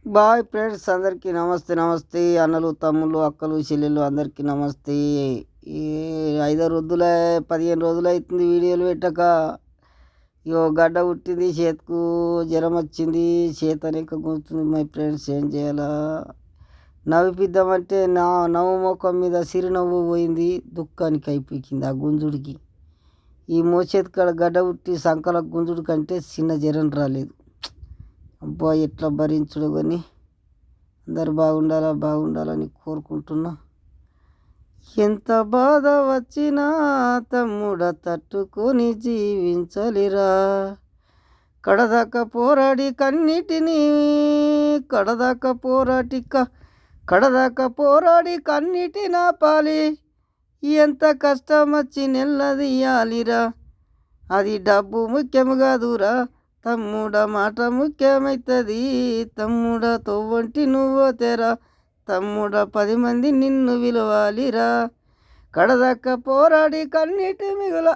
Bye friends అందరికీ నమస్తే నమస్తే అన్నలు తమ్ముళ్ళు అక్కలు చెల్లెళ్ళు అందరికీ నమస్తే. ఈ 5 రోజుల 15 రోజులు అవుతుంది వీడియోలు పెట్టక. ఇగో గడ్డ పుట్టింది, చేతికు జ్వరం వచ్చింది, చేతి అనేక గుంజుతుంది. మై ఫ్రెండ్స్ ఏం చేయాలా? నవ్విపిద్దామంటే నవ్వు ముఖం మీద సిరినవ్వు పోయింది, దుఃఖానికి అయిపోయింది ఆ గుంజుడికి. ఈ మోచేతి కాడ గడ్డ పుట్టి సంకల గుంజుడు కంటే చిన్న జ్వరం రాలేదు. అబ్బా ఎట్లా భరించుడు కానీ అందరు బాగుండాలని కోరుకుంటున్నా. ఎంత బాధ వచ్చినా తమ్ముడ తట్టుకొని జీవించలిరా, కడదాకా పోరాడి కన్నిటిని కడదాకా పోరాడి కన్నిటి నాపాలి. ఎంత కష్టం వచ్చి నెల్లదియాలిరా, అది డబ్బు ముఖ్యము కాదురా తమ్ముడ, మాట ముఖ్యమైతుంది తమ్ముడ, తోవంటి నువ్వో తెరా తమ్ముడ, 10 మంది నిన్ను విలువాలిరా, కడదాకా పోరాడి కన్నీటి మిగుల